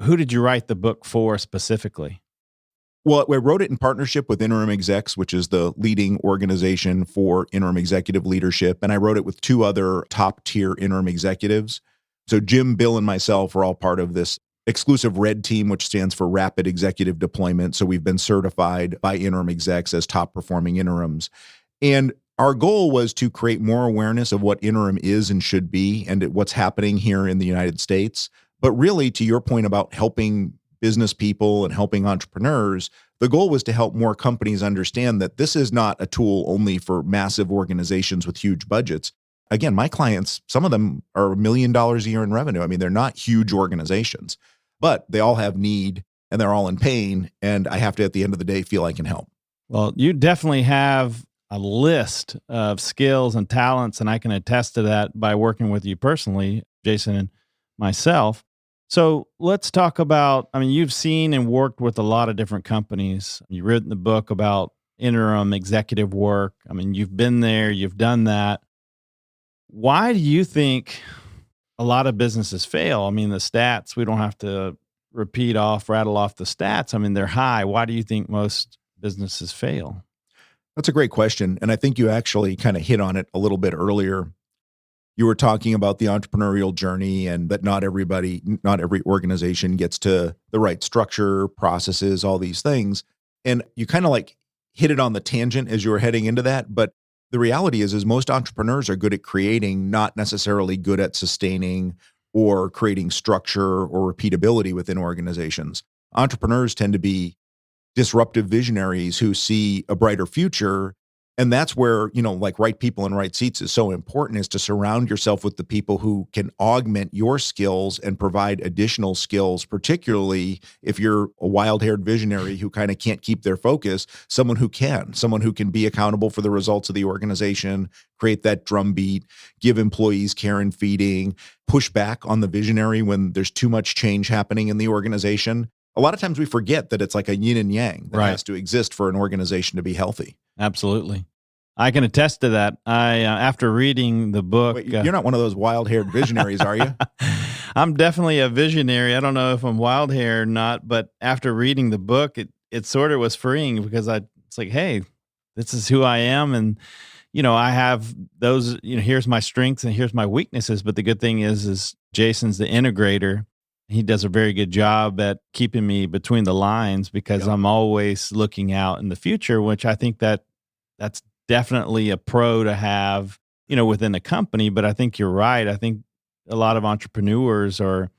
who did you write the book for specifically? Well, I wrote it in partnership with Interim Execs, which is the leading organization for interim executive leadership. And I wrote it with 2 other top-tier interim executives. So Jim, Bill, and myself are all part of this exclusive RED team, which stands for Rapid Executive Deployment. So we've been certified by Interim Execs as top-performing interims. And our goal was to create more awareness of what interim is and should be and what's happening here in the United States. But really, to your point about helping business people and helping entrepreneurs, the goal was to help more companies understand that this is not a tool only for massive organizations with huge budgets. Again, my clients, some of them are $1 million a year in revenue. I mean, they're not huge organizations, but they all have need and they're all in pain. And I have to, at the end of the day, feel I can help. Well, you definitely have a list of skills and talents, and I can attest to that by working with you personally, Jason and myself. So let's talk about, you've seen and worked with a lot of different companies. You've written the book about interim executive work. You've been there, you've done that. Why do you think a lot of businesses fail? The stats, we don't have to rattle off the stats, I mean, they're high. Why do you think most businesses fail? That's a great question. And I think you actually kind of hit on it a little bit earlier. You were talking about the entrepreneurial journey and that not every organization gets to the right structure, processes, all these things. And you kind of like hit it on the tangent as you were heading into that. But the reality is most entrepreneurs are good at creating, not necessarily good at sustaining or creating structure or repeatability within organizations. Entrepreneurs tend to be disruptive visionaries who see a brighter future. And that's where, like right people in right seats is so important, is to surround yourself with the people who can augment your skills and provide additional skills, particularly if you're a wild-haired visionary who kind of can't keep their focus, someone who can be accountable for the results of the organization, create that drumbeat, give employees care and feeding, push back on the visionary when there's too much change happening in the organization. A lot of times we forget that it's like a yin and yang that has to exist for an organization to be healthy. Absolutely. I can attest to that. After reading the book... Wait, you're not one of those wild-haired visionaries, are you? I'm definitely a visionary. I don't know if I'm wild-haired or not, but after reading the book, it sort of was freeing because it's like, hey, this is who I am. And, I have those, here's my strengths and here's my weaknesses. But the good thing is Jason's the integrator. He does a very good job at keeping me between the lines because I'm always looking out in the future, which I think that's definitely a pro to have, within a company. But I think you're right. I think a lot of entrepreneurs are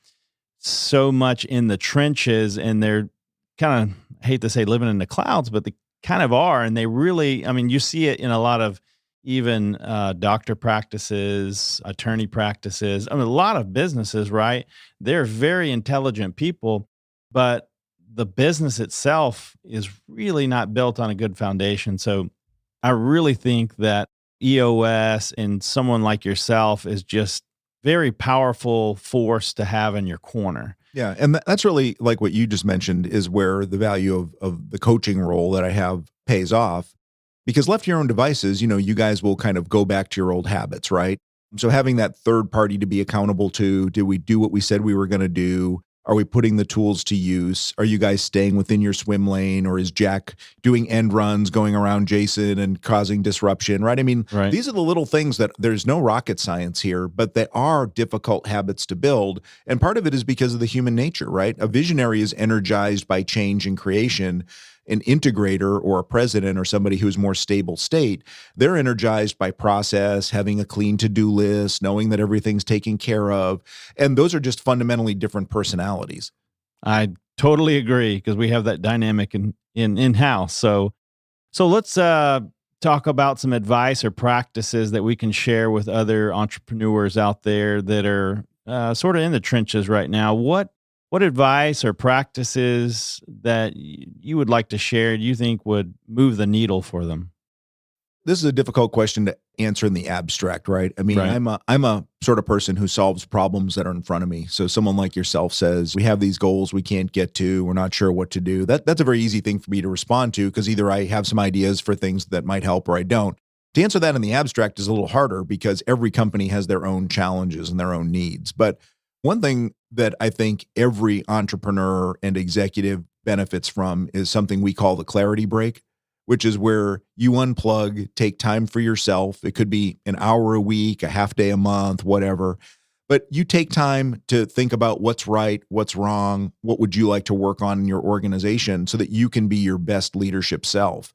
so much in the trenches and they're kind of, I hate to say living in the clouds, but they kind of are. And they really, you see it in a lot of even doctor practices, attorney practices, a lot of businesses, right? They're very intelligent people, but the business itself is really not built on a good foundation. So I really think that EOS and someone like yourself is just very powerful force to have in your corner. Yeah. And that's really like what you just mentioned is where the value of the coaching role that I have pays off. Because left to your own devices, you guys will kind of go back to your old habits, right? So having that third party to be accountable to, did we do what we said we were going to do? Are we putting the tools to use? Are you guys staying within your swim lane, or is Jack doing end runs, going around Jason and causing disruption, right? These are the little things that there's no rocket science here, but they are difficult habits to build. And part of it is because of the human nature, right? A visionary is energized by change and creation. An integrator or a president or somebody who's more stable state, they're energized by process, having a clean to-do list, knowing that everything's taken care of. And those are just fundamentally different personalities. I totally agree because we have that dynamic in-house. So let's talk about some advice or practices that we can share with other entrepreneurs out there that are sort of in the trenches right now. What advice or practices that you would like to share you think would move the needle for them? This is a difficult question to answer in the abstract, right? I'm a sort of person who solves problems that are in front of me. So someone like yourself says, we have these goals we can't get to, we're not sure what to do. That's a very easy thing for me to respond to because either I have some ideas for things that might help or I don't. To answer that in the abstract is a little harder because every company has their own challenges and their own needs. But one thing that I think every entrepreneur and executive benefits from is something we call the clarity break, which is where you unplug, take time for yourself. It could be an hour a week, a half day a month, whatever. But you take time to think about what's right, what's wrong, what would you like to work on in your organization so that you can be your best leadership self.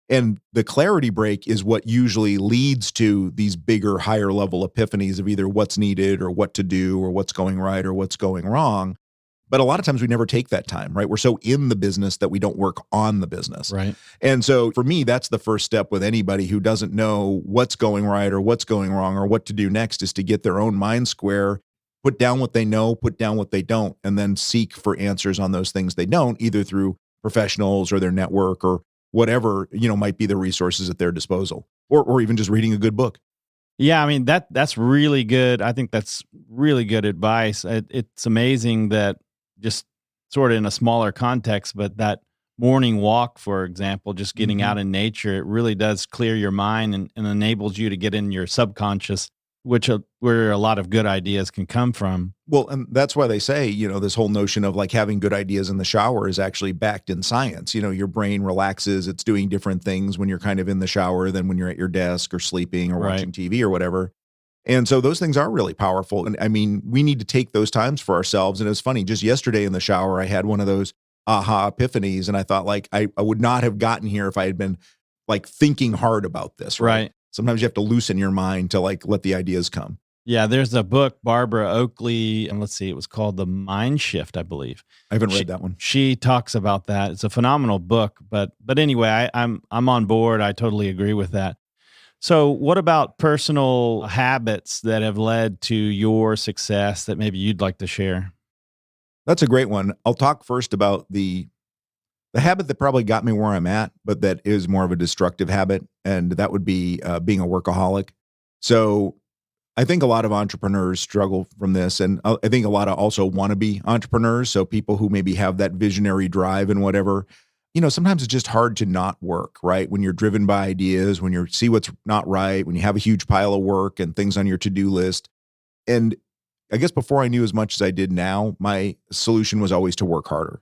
And the clarity break is what usually leads to these bigger, higher level epiphanies of either what's needed or what to do or what's going right or what's going wrong. But a lot of times we never take that time, right? We're so in the business that we don't work on the business. Right. And so for me, that's the first step with anybody who doesn't know what's going right or what's going wrong or what to do next is to get their own mind square, put down what they know, put down what they don't, and then seek for answers on those things they don't, either through professionals or their network or whatever, might be the resources at their disposal, or even just reading a good book. Yeah, that's really good. I think that's really good advice. It's amazing that just sort of in a smaller context, but that morning walk, for example, just getting out in nature, it really does clear your mind and enables you to get in your subconscious, where a lot of good ideas can come from. Well, and that's why they say, this whole notion of like having good ideas in the shower is actually backed in science. Your brain relaxes. It's doing different things when you're kind of in the shower than when you're at your desk or sleeping or Right. watching TV or whatever. And so those things are really powerful. And I mean, we need to take those times for ourselves. And it was funny, just yesterday in the shower, I had one of those aha epiphanies. And I thought like, I would not have gotten here if I had been like thinking hard about this. Right. Sometimes you have to loosen your mind to like let the ideas come. Yeah, there's a book, Barbara Oakley, and let's see, it was called The Mind Shift, I believe. I haven't read that one. She talks about that. It's a phenomenal book, but anyway, I'm on board. I totally agree with that. So, what about personal habits that have led to your success that maybe you'd like to share? That's a great one. I'll talk first about the habit that probably got me where I'm at, but that is more of a destructive habit, and that would be being a workaholic. So I think a lot of entrepreneurs struggle from this, and I think a lot of also wannabe entrepreneurs, so people who maybe have that visionary drive and whatever, sometimes it's just hard to not work, right? When you're driven by ideas, when you see what's not right, when you have a huge pile of work and things on your to-do list. And I guess before I knew as much as I did now, my solution was always to work harder.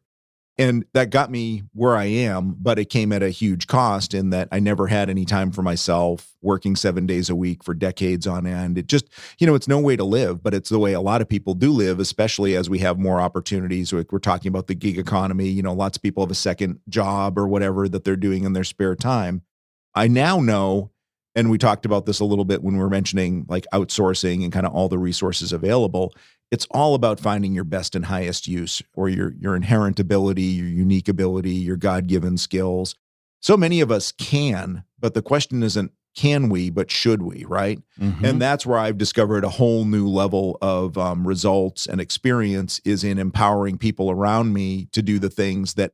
And that got me where I am, but it came at a huge cost in that I never had any time for myself, working 7 days a week for decades on end. It just, it's no way to live, but it's the way a lot of people do live, especially as we have more opportunities. We're talking about the gig economy. Lots of people have a second job or whatever that they're doing in their spare time. I now know, and we talked about this a little bit when we were mentioning like outsourcing and kind of all the resources available. It's all about finding your best and highest use, or your inherent ability, your unique ability, your God-given skills. So many of us can, but the question isn't can we, but should we, right? Mm-hmm. And that's where I've discovered a whole new level of results and experience is in empowering people around me to do the things that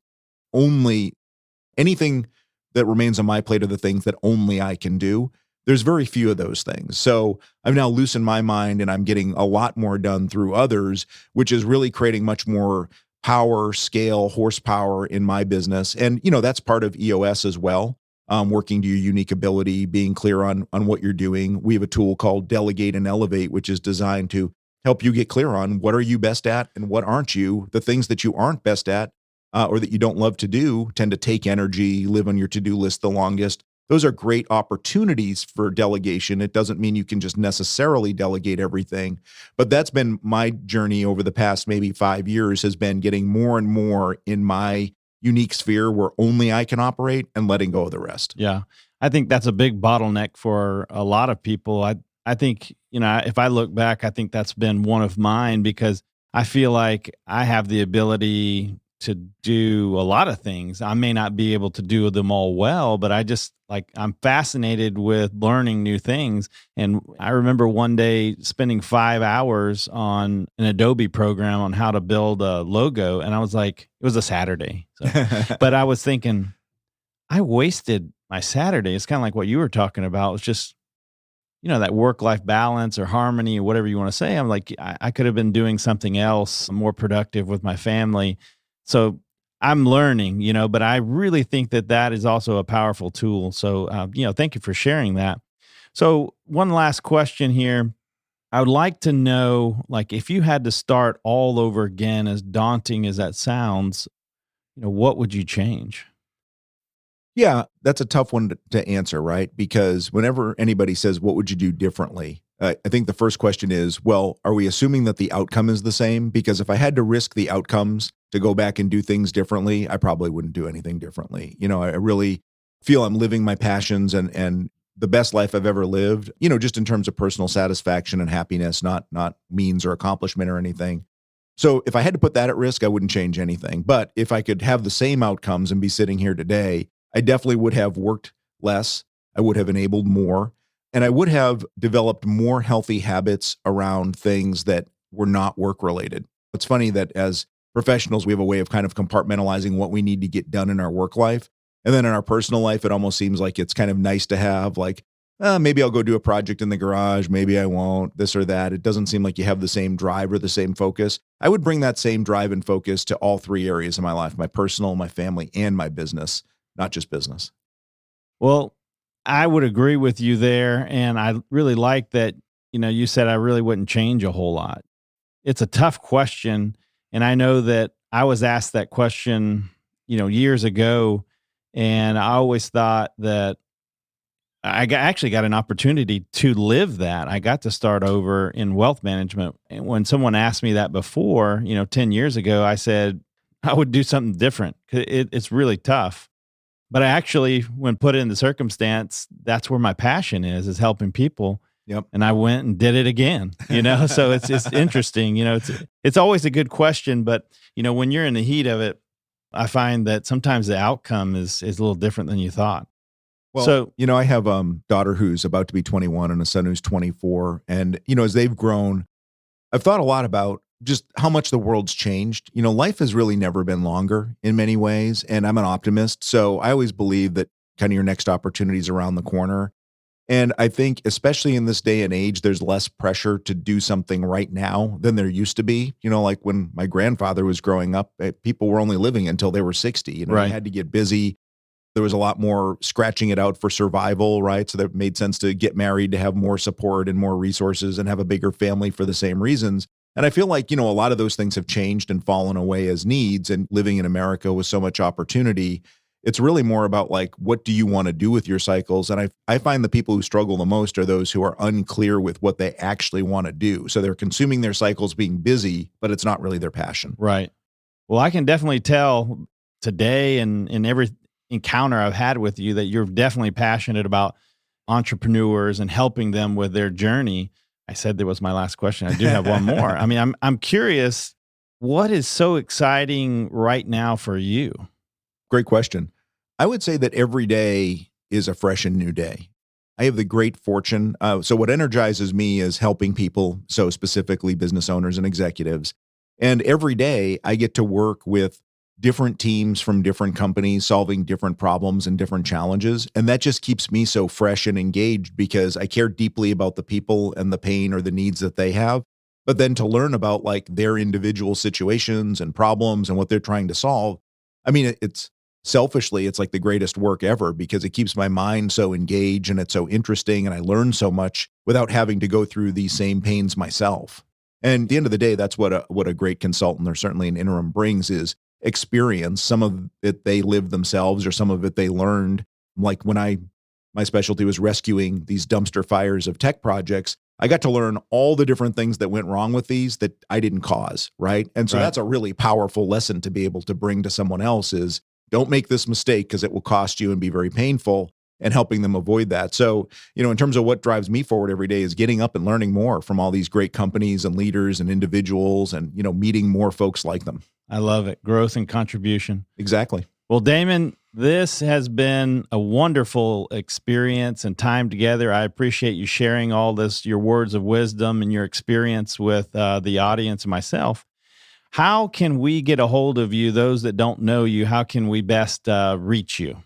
anything that remains on my plate are the things that only I can do. There's very few of those things. So I've now loosened my mind and I'm getting a lot more done through others, which is really creating much more power, scale, horsepower in my business. And, that's part of EOS as well. Working to your unique ability, being clear on what you're doing. We have a tool called Delegate and Elevate, which is designed to help you get clear on what are you best at and what aren't you. The things that you aren't best at or that you don't love to do tend to take energy, live on your to-do list the longest. Those are great opportunities for delegation. It doesn't mean you can just necessarily delegate everything, but that's been my journey over the past maybe 5 years, has been getting more and more in my unique sphere where only I can operate and letting go of the rest. Yeah. I think that's a big bottleneck for a lot of people. I think, if I look back, I think that's been one of mine because I feel like I have the ability to do a lot of things. I may not be able to do them all well, but I'm fascinated with learning new things. And I remember one day spending 5 hours on an Adobe program on how to build a logo. And I was like, it was a Saturday. So, but I was thinking, I wasted my Saturday. It's kind of like what you were talking about. It's just, that work-life balance or harmony or whatever you want to say. I'm like, I could have been doing something else more productive with my family. So I'm learning, but I really think that is also a powerful tool. So, thank you for sharing that. So one last question here. I would like to know, like, if you had to start all over again, as daunting as that sounds, what would you change? Yeah, that's a tough one to answer, right? Because whenever anybody says, what would you do differently? I think the first question is, well, are we assuming that the outcome is the same? Because if I had to risk the outcomes to go back and do things differently, I probably wouldn't do anything differently. I really feel I'm living my passions and the best life I've ever lived, just in terms of personal satisfaction and happiness, not means or accomplishment or anything. So if I had to put that at risk, I wouldn't change anything. But if I could have the same outcomes and be sitting here today, I definitely would have worked less. I would have enabled more. And I would have developed more healthy habits around things that were not work related. It's funny that as professionals, we have a way of kind of compartmentalizing what we need to get done in our work life. And then in our personal life, it almost seems like it's kind of nice to have, like, maybe I'll go do a project in the garage. Maybe I won't, this or that. It doesn't seem like you have the same drive or the same focus. I would bring that same drive and focus to all three areas of my life: my personal, my family, and my business, not just business. Well, I would agree with you there. And I really like that You said I really wouldn't change a whole lot. It's a tough question. And I know that I was asked that question, years ago. And I always thought that actually got an opportunity to live that. I got to start over in wealth management. And when someone asked me that before, 10 years ago, I said I would do something different. It's really tough. But I actually, when put in the circumstance, that's where my passion is helping people. Yep. And I went and did it again, so it's interesting, it's always a good question, but when you're in the heat of it, I find that sometimes the outcome is a little different than you thought. Well, So, I have a daughter who's about to be 21 and a son who's 24. And, as they've grown, I've thought a lot about just how much the world's changed. Life has really never been longer in many ways. And I'm an optimist. So I always believe that kind of your next opportunity is around the corner. And I think, especially in this day and age, there's less pressure to do something right now than there used to be. Like when my grandfather was growing up, people were only living until they were 60. Right. They had to get busy. There was a lot more scratching it out for survival, right? So that made sense to get married, to have more support and more resources and have a bigger family for the same reasons. And I feel like, a lot of those things have changed and fallen away as needs. And living in America with so much opportunity, it's really more about like, what do you want to do with your cycles? And I find the people who struggle the most are those who are unclear with what they actually want to do. So they're consuming their cycles being busy, but it's not really their passion. right. Well, I can definitely tell today and in every encounter I've had with you that you're definitely passionate about entrepreneurs and helping them with their journey. I said that was my last question. I do have one more. I mean, I'm curious, what is so exciting right now for you? Great question. I would say that every day is a fresh and new day. I have the great fortune. So what energizes me is helping people, so specifically business owners and executives. And every day I get to work with different teams from different companies solving different problems and different challenges. And that just keeps me so fresh and engaged because I care deeply about the people and the pain or the needs that they have. But then to learn about like their individual situations and problems and what they're trying to solve, I mean, it's selfishly, it's like the greatest work ever because it keeps my mind so engaged and it's so interesting. And I learn so much without having to go through these same pains myself. And at the end of the day, that's what a great consultant or certainly an interim brings is experience. Some of it they lived themselves or some of it they learned. Like when my specialty was rescuing these dumpster fires of tech projects, I got to learn all the different things that went wrong with these that I didn't cause, right? And so Right. that's a really powerful lesson to be able to bring to someone else is don't make this mistake because it will cost you and be very painful and helping them avoid that. So, in terms of what drives me forward every day is getting up and learning more from all these great companies and leaders and individuals and, meeting more folks like them. I love it. Growth and contribution. Exactly. Well, Damon, this has been a wonderful experience and time together. I appreciate you sharing all this, your words of wisdom and your experience with the audience and myself. How can we get a hold of you, those that don't know you? How can we best reach you?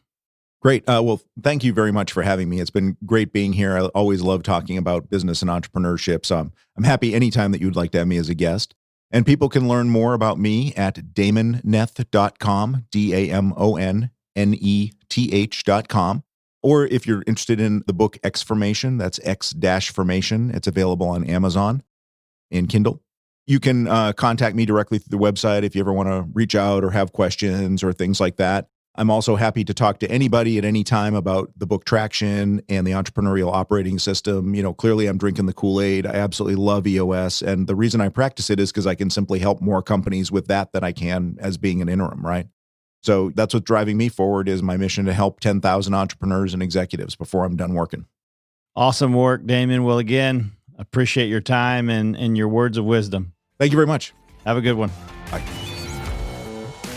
Great. Well, thank you very much for having me. It's been great being here. I always love talking about business and entrepreneurship. So I'm happy anytime that you'd like to have me as a guest. And people can learn more about me at damoneth.com, DAMONNETH.com. Or if you're interested in the book X-Formation, that's X-Formation. It's available on Amazon and Kindle. You can contact me directly through the website if you ever want to reach out or have questions or things like that. I'm also happy to talk to anybody at any time about the book Traction and the Entrepreneurial Operating System. Clearly I'm drinking the Kool-Aid. I absolutely love EOS. And the reason I practice it is because I can simply help more companies with that than I can as being an interim, right? So that's what's driving me forward is my mission to help 10,000 entrepreneurs and executives before I'm done working. Awesome work, Damon. Well, again, appreciate your time and your words of wisdom. Thank you very much. Have a good one. Bye.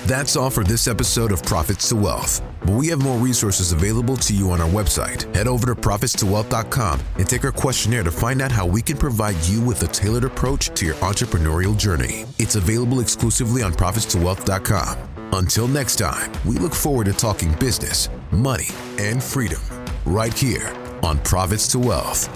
That's all for this episode of Profits to Wealth. But we have more resources available to you on our website. Head over to profitstowealth.com and take our questionnaire to find out how we can provide you with a tailored approach to your entrepreneurial journey. It's available exclusively on profitstowealth.com. Until next time, we look forward to talking business, money, and freedom right here on Profits to Wealth.